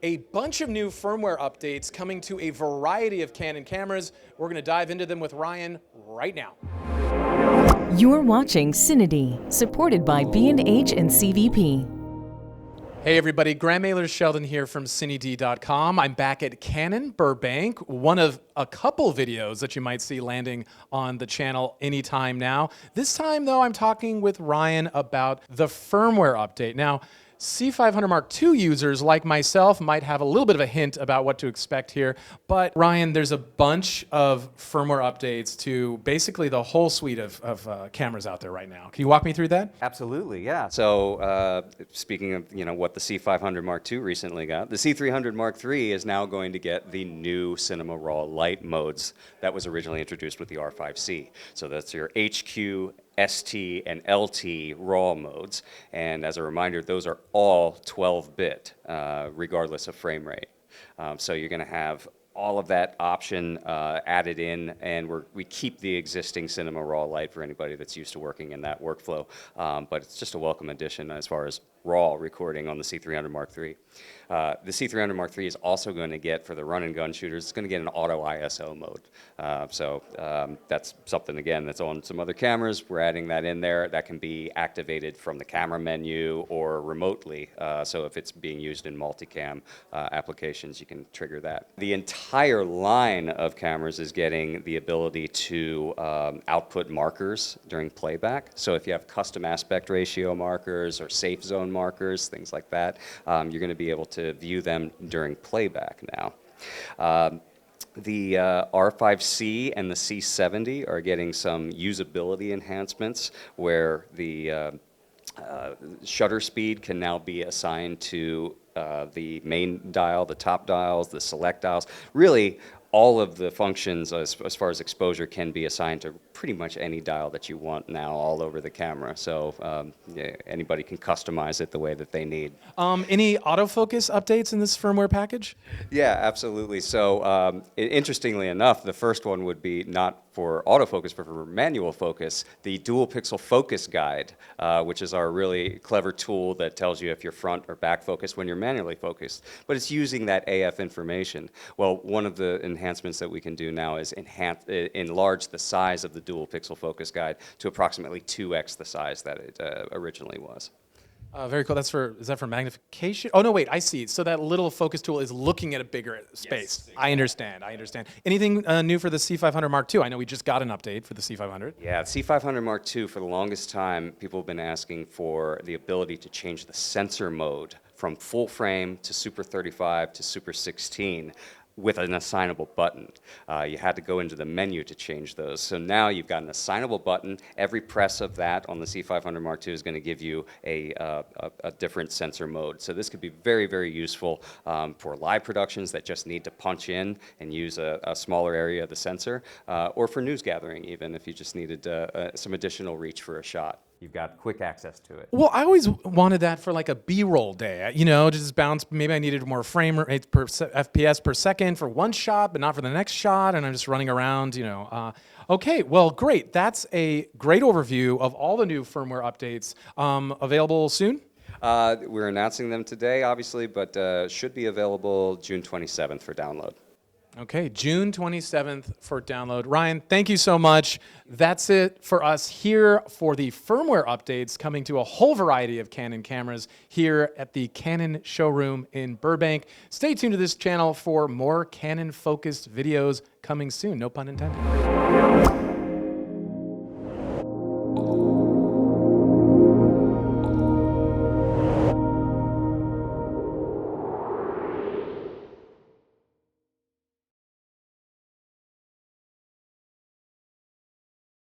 a bunch of new firmware updates coming to a variety of Canon cameras. We're going to dive into them with Ryan right now. You're watching CineD, supported by B&H and CVP. Hey everybody, Graham Mailer-Sheldon here from CineD.com. I'm back at Canon Burbank, one of a couple videos that you might see landing on the channel anytime now. This time though, I'm talking with Ryan about the firmware update. Now, C500 Mark II users like myself might have a little bit of a hint about what to expect here, but Ryan, there's a bunch of firmware updates to basically the whole suite of cameras out there right now. Can you walk me through that? Absolutely, yeah. So speaking of what the C500 Mark II recently got, the C300 Mark III is now going to get the new Cinema Raw Light modes that was originally introduced with the R5C. So that's your HQ, ST, and LT RAW modes. And as a reminder, those are all 12-bit, regardless of frame rate. So you're going to have all of that option added in, and we keep the existing Cinema Raw Light for anybody that's used to working in that workflow. But it's just a welcome addition as far as RAW recording on the C300 Mark III. The C300 Mark III is also going to get, for the run and gun shooters, it's going to get an auto ISO mode. So that's something, again, that's on some other cameras. We're adding that in there. That can be activated from the camera menu or remotely. So if it's being used in multicam applications, you can trigger that. The entire line of cameras is getting the ability to output markers during playback. So if you have custom aspect ratio markers or safe zone markers, things like that, you're going to be able to view them during playback now. The R5C and the C70 are getting some usability enhancements where the shutter speed can now be assigned to the main dial, the top dials, the select dials. Really, all of the functions as far as exposure can be assigned to pretty much any dial that you want now all over the camera. So yeah, anybody can customize it the way that they need. Any autofocus updates in this firmware package? Yeah, absolutely. So interestingly enough, the first one would be not for autofocus, but for manual focus, the dual pixel focus guide, which is our really clever tool that tells you if you're front or back focused when you're manually focused. But it's using that AF information. Well, one of the enhancements that we can do now is enlarge the size of the dual pixel focus guide to approximately 2x the size that it originally was. Very cool. Is that for magnification? Oh no, wait, I see. So that little focus tool is looking at a bigger space. Yes, exactly. I understand. Anything new for the C500 Mark II? I know we just got an update for the C500. Yeah, C500 Mark II, for the longest time, people have been asking for the ability to change the sensor mode from full frame to Super 35 to Super 16. With an assignable button. You had to go into the menu to change those. So now you've got an assignable button. Every press of that on the C500 Mark II is going to give you a different sensor mode. So this could be very, very useful for live productions that just need to punch in and use a smaller area of the sensor, or for news gathering even, if you just needed some additional reach for a shot. You've got quick access to it. Well, I always wanted that for like a B-roll day, just bounce. Maybe I needed more frame rate per FPS per second for one shot, but not for the next shot, and I'm just running around, Okay, well, great. That's a great overview of all the new firmware updates. Available soon? We're announcing them today, obviously, but should be available June 27th for download. Okay, June 27th for download. Ryan, thank you so much. That's it for us here for the firmware updates coming to a whole variety of Canon cameras here at the Canon showroom in Burbank. Stay tuned to this channel for more Canon-focused videos coming soon. No pun intended.